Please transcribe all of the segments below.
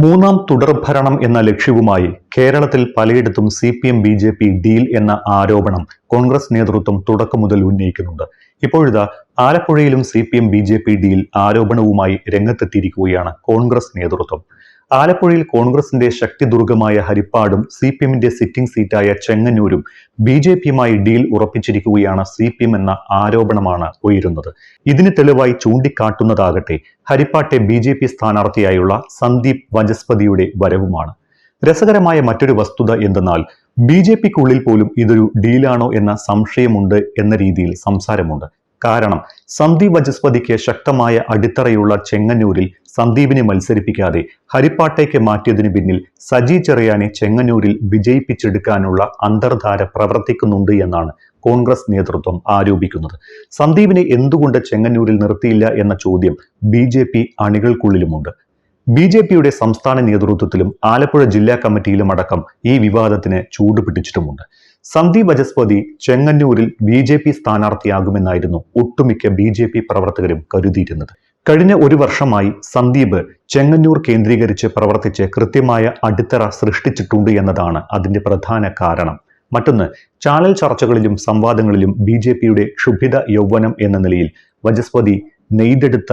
മൂന്നാം തുടർഭരണം എന്ന ലക്ഷ്യവുമായി കേരളത്തിൽ പലയിടത്തും CPM-BJP ഡീൽ എന്ന ആരോപണം കോൺഗ്രസ് നേതൃത്വം തുടക്കം മുതൽ ഉന്നയിക്കുന്നുണ്ട്. ഇപ്പോഴിതാ ആലപ്പുഴയിലും CPM-BJP ഡീൽ ആരോപണവുമായി രംഗത്തെത്തിയിരിക്കുകയാണ് കോൺഗ്രസ് നേതൃത്വം. ആലപ്പുഴയിൽ കോൺഗ്രസിന്റെ ശക്തിദുർഗമായ ഹരിപ്പാടും CPM-ന്റെ സിറ്റിംഗ് സീറ്റായ ചെങ്ങന്നൂരും BJP-യുമായി ഡീൽ ഉറപ്പിച്ചിരിക്കുകയാണ് CPM എന്ന ആരോപണമാണ് ഉയരുന്നത്. ഇതിന് തെളിവായി ചൂണ്ടിക്കാട്ടുന്നതാകട്ടെ ഹരിപ്പാട്ടെ BJP സ്ഥാനാർത്ഥിയായുള്ള സന്ദീപ് വചസ്പതിയുടെ വരവുമാണ്. രസകരമായ മറ്റൊരു വസ്തുത എന്തെന്നാൽ BJP-ക്കുള്ളിൽ പോലും ഇതൊരു ഡീലാണോ എന്ന സംശയമുണ്ട് എന്ന രീതിയിൽ സംസാരമുണ്ട്. കാരണം സന്ദീപ് വചസ്പതിക്ക് ശക്തമായ അടിത്തറയുള്ള ചെങ്ങന്നൂരിൽ സന്ദീപിനെ മത്സരിപ്പിക്കാതെ ഹരിപ്പാട്ടേക്ക് മാറ്റിയതിനു പിന്നിൽ സജി ചെറിയാനെ ചെങ്ങന്നൂരിൽ വിജയിപ്പിച്ചെടുക്കാനുള്ള അന്തർധാര പ്രവർത്തിക്കുന്നുണ്ട് എന്നാണ് കോൺഗ്രസ് നേതൃത്വം ആരോപിക്കുന്നത്. സന്ദീപിനെ എന്തുകൊണ്ട് ചെങ്ങന്നൂരിൽ നിർത്തിയില്ല എന്ന ചോദ്യം BJP അണികൾക്കുള്ളിലുമുണ്ട്. BJP-യുടെ സംസ്ഥാന നേതൃത്വത്തിലും ആലപ്പുഴ ജില്ലാ കമ്മിറ്റിയിലും അടക്കം ഈ വിവാദത്തിന് ചൂടുപിടിച്ചിട്ടുമുണ്ട്. സന്ദീപ് വചസ്പതി ചെങ്ങന്നൂരിൽ BJP സ്ഥാനാർത്ഥിയാകുമെന്നായിരുന്നു ഒട്ടുമിക്ക BJP പ്രവർത്തകരും കരുതിയിരുന്നത്. കഴിഞ്ഞ ഒരു വർഷമായി സന്ദീപ് ചെങ്ങന്നൂർ കേന്ദ്രീകരിച്ച് പ്രവർത്തിച്ച് കൃത്യമായ അടിത്തറ സൃഷ്ടിച്ചിട്ടുണ്ട് എന്നതാണ് അതിന്റെ പ്രധാന കാരണം. മറ്റൊന്ന്, ചാനൽ ചർച്ചകളിലും സംവാദങ്ങളിലും BJP-യുടെ ക്ഷുഭിത യൗവനം എന്ന നിലയിൽ വചസ്പതി നെയ്തെടുത്ത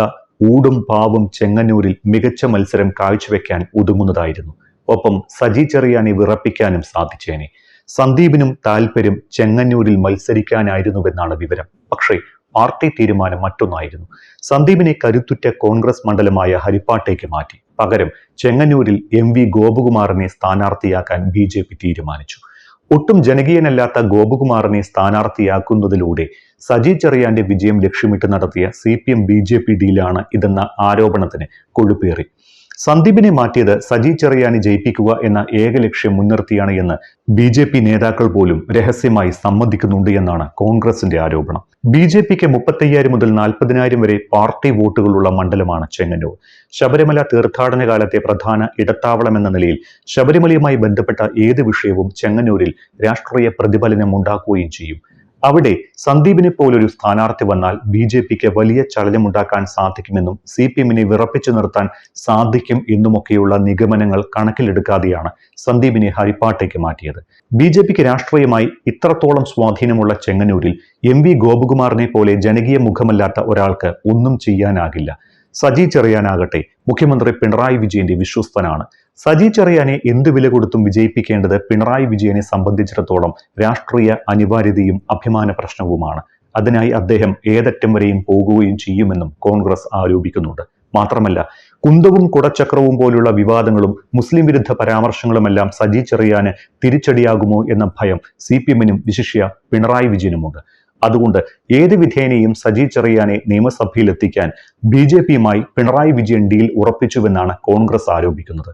ഊടും പാവും ചെങ്ങന്നൂരിൽ മികച്ച മത്സരം കാഴ്ചവെക്കാൻ ഒതുങ്ങുന്നതായിരുന്നു. ഒപ്പം സജി ചെറിയാനെ വിറപ്പിക്കാനും സാധിച്ചേനെ. സന്ദീപിനും താൽപര്യം ചെങ്ങന്നൂരിൽ മത്സരിക്കാനായിരുന്നുവെന്നാണ് വിവരം. പക്ഷേ പാർട്ടി തീരുമാനം മറ്റൊന്നായിരുന്നു. സന്ദീപിനെ കരുത്തുറ്റ കോൺഗ്രസ് മണ്ഡലമായ ഹരിപ്പാട്ടേക്ക് മാറ്റി പകരം ചെങ്ങന്നൂരിൽ MV ഗോപകുമാറിനെ സ്ഥാനാർത്ഥിയാക്കാൻ BJP തീരുമാനിച്ചു. ഒട്ടും ജനകീയനല്ലാത്ത ഗോപകുമാറിനെ സ്ഥാനാർത്ഥിയാക്കുന്നതിലൂടെ സജി ചെറിയാന്റെ വിജയം ലക്ഷ്യമിട്ട് നടത്തിയ CPM-BJP ഡീലാണ് ഇതെന്ന ആരോപണത്തിന് കൊഴുപ്പേറി. സന്ദീപിനെ മാറ്റിയത് സജി ചെറിയാനെ ജയിപ്പിക്കുക എന്ന ഏക ലക്ഷ്യം മുൻനിർത്തിയാണ് എന്ന് BJP നേതാക്കൾ പോലും രഹസ്യമായി സമ്മതിക്കുന്നുണ്ട് എന്നാണ് കോൺഗ്രസിന്റെ ആരോപണം. BJP-ക്ക് 35,000 മുതൽ 40,000 വരെ പാർട്ടി വോട്ടുകളുള്ള മണ്ഡലമാണ് ചെങ്ങന്നൂർ. ശബരിമല തീർത്ഥാടന കാലത്തെ പ്രധാന ഇടത്താവളം എന്ന നിലയിൽ ശബരിമലയുമായി ബന്ധപ്പെട്ട ഏത് വിഷയവും ചെങ്ങന്നൂരിൽ രാഷ്ട്രീയ പ്രതിഫലനം ഉണ്ടാക്കുകയും ചെയ്യും. അവിടെ സന്ദീപിനെ പോലൊരു സ്ഥാനാർത്ഥി വന്നാൽ BJP-ക്ക് വലിയ ചലനമുണ്ടാക്കാൻ സാധിക്കുമെന്നും CPM-നെ വിറപ്പിച്ചു നിർത്താൻ സാധിക്കും എന്നുമൊക്കെയുള്ള നിഗമനങ്ങൾ കണക്കിലെടുക്കാതെയാണ് സന്ദീപിനെ ഹരിപ്പാട്ടേക്ക് മാറ്റിയത്. BJP-ക്ക് രാഷ്ട്രീയമായി ഇത്രത്തോളം സ്വാധീനമുള്ള ചെങ്ങന്നൂരിൽ MV ഗോപകുമാറിനെ പോലെ ജനകീയ മുഖമല്ലാത്ത ഒരാൾക്ക് ഒന്നും ചെയ്യാനാകില്ല. സജി ചെറിയാനാകട്ടെ മുഖ്യമന്ത്രി പിണറായി വിജയന്റെ വിശ്വസ്തനാണ്. സജി ചെറിയാനെ എന്തു വില കൊടുത്തും വിജയിപ്പിക്കേണ്ടത് പിണറായി വിജയനെ സംബന്ധിച്ചിടത്തോളം രാഷ്ട്രീയ അനിവാര്യതയും അഭിമാന പ്രശ്നവുമാണ്. അതിനായി അദ്ദേഹം ഏതറ്റം വരെയും പോകുകയും ചെയ്യുമെന്നും കോൺഗ്രസ് ആരോപിക്കുന്നുണ്ട്. മാത്രമല്ല കുന്തവും കുടച്ചക്രവും പോലുള്ള വിവാദങ്ങളും മുസ്ലിം വിരുദ്ധ പരാമർശങ്ങളുമെല്ലാം സജി ചെറിയാന് തിരിച്ചടിയാകുമോ എന്ന ഭയം CPM-നും വിശിഷ്യ പിണറായി വിജയനുമുണ്ട്. അതുകൊണ്ട് ഏത് വിധേനയും സജി ചെറിയാനെ നിയമസഭയിൽ എത്തിക്കാൻ BJP-യുമായി പിണറായി വിജയൻ ഡീൽ ഉറപ്പിച്ചുവെന്നാണ് കോൺഗ്രസ് ആരോപിക്കുന്നത്.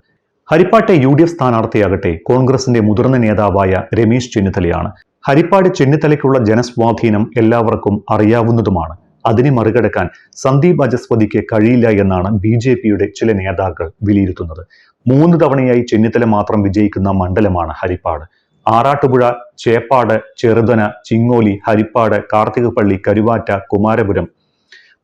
ഹരിപ്പാട്ടെ UDF സ്ഥാനാർത്ഥിയാകട്ടെ കോൺഗ്രസിന്റെ മുതിർന്ന നേതാവായ രമേശ് ചെന്നിത്തലയാണ്. ഹരിപ്പാട് ചെന്നിത്തലയ്ക്കുള്ള ജനസ്വാധീനം എല്ലാവർക്കും അറിയാവുന്നതുമാണ്. അതിനെ മറികടക്കാൻ സന്ദീപ് വചസ്പതിക്ക് കഴിയില്ല എന്നാണ് BJP-യുടെ ചില നേതാക്കൾ വിലയിരുത്തുന്നത്. 3 തവണയായി ചെന്നിത്തല മാത്രം വിജയിക്കുന്ന മണ്ഡലമാണ് ഹരിപ്പാട്. ആറാട്ടുപുഴ, ചേപ്പാട്, ചെറുതന, ചിങ്ങോലി, ഹരിപ്പാട്, കാർത്തികപ്പള്ളി, കരുവാറ്റ, കുമാരപുരം,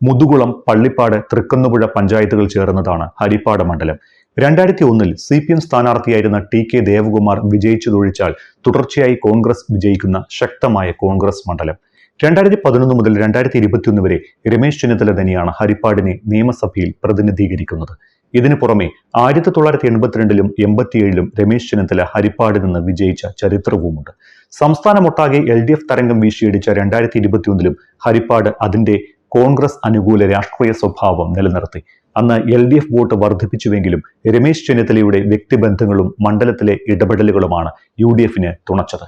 മുതുകുളം, പള്ളിപ്പാട്, തൃക്കുന്നപ്പുഴ പഞ്ചായത്തുകൾ ചേർന്നതാണ് ഹരിപ്പാട് മണ്ഡലം. 2001-ൽ CPM സ്ഥാനാർത്ഥിയായിരുന്ന TK ദേവകുമാർ വിജയിച്ചതൊഴിച്ചാൽ തുടർച്ചയായി കോൺഗ്രസ് വിജയിക്കുന്ന ശക്തമായ കോൺഗ്രസ് മണ്ഡലം. 2011 മുതൽ 2021 വരെ രമേശ് ചെന്നിത്തല തന്നെയാണ് ഹരിപ്പാടിനെ നിയമസഭയിൽ പ്രതിനിധീകരിക്കുന്നത്. ഇതിനു പുറമെ 1982-ലും 87-ലും രമേശ് ചെന്നിത്തല ഹരിപ്പാടിൽ നിന്ന് വിജയിച്ച ചരിത്രവുമുണ്ട്. സംസ്ഥാനമൊട്ടാകെ LDF തരംഗം വീശിയടിച്ച 2021-ലും ഹരിപ്പാട് അതിന്റെ കോൺഗ്രസ് അനുകൂല രാഷ്ട്രീയ സ്വഭാവം നിലനിർത്തി. അന്ന് LDF വോട്ട് വർദ്ധിപ്പിച്ചുവെങ്കിലും രമേശ് ചെന്നിത്തലയുടെ വ്യക്തിബന്ധങ്ങളും മണ്ഡലത്തിലെ ഇടപെടലുകളുമാണ് UDF-ന് തുണച്ചത്.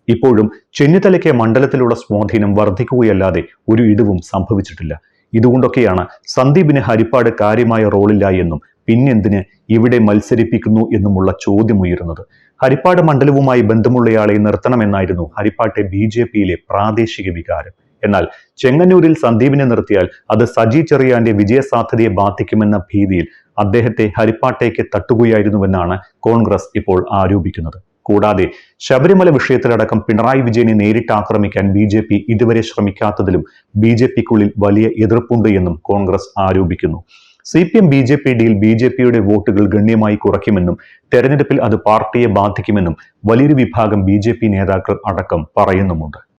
ഇപ്പോഴും ചെന്നിത്തലയ്ക്ക് മണ്ഡലത്തിലുള്ള സ്വാധീനം വർദ്ധിക്കുകയല്ലാതെ ഒരു ഇടിവും സംഭവിച്ചിട്ടില്ല. ഇതുകൊണ്ടൊക്കെയാണ് സന്ദീപിന് ഹരിപ്പാട് കാര്യമായ റോളില്ല എന്നും പിന്നെന്തിന് ഇവിടെ മത്സരിപ്പിക്കുന്നു എന്നുമുള്ള ചോദ്യമുയരുന്നത്. ഹരിപ്പാട് മണ്ഡലവുമായി ബന്ധമുള്ളയാളെ നിർത്തണമെന്നായിരുന്നു ഹരിപ്പാട്ടെ BJP-യിലെ പ്രാദേശിക വികാരം. എന്നാൽ ചെങ്ങന്നൂരിൽ സന്ദീപിനെ നിർത്തിയാൽ അത് സജി ചെറിയാന്റെ വിജയസാധ്യതയെ ബാധിക്കുമെന്ന ഭീതിയിൽ അദ്ദേഹത്തെ ഹരിപ്പാട്ടേക്ക് തട്ടുകയായിരുന്നുവെന്നാണ് കോൺഗ്രസ് ഇപ്പോൾ ആരോപിക്കുന്നത്. കൂടാതെ ശബരിമല വിഷയത്തിലടക്കം പിണറായി വിജയനെ നേരിട്ട് ആക്രമിക്കാൻ BJP ഇതുവരെ ശ്രമിക്കാത്തതിലും BJPക്കുള്ളിൽ വലിയ എതിർപ്പുണ്ട് എന്നും കോൺഗ്രസ് ആരോപിക്കുന്നു. CPM BJP ഡീൽ BJPയുടെ വോട്ടുകൾ ഗണ്യമായി കുറയ്ക്കുമെന്നും തെരഞ്ഞെടുപ്പിൽ അത് പാർട്ടിയെ ബാധിക്കുമെന്നും വലിയൊരു വിഭാഗം BJP നേതാക്കൾ അടക്കം പറയുന്നുമുണ്ട്.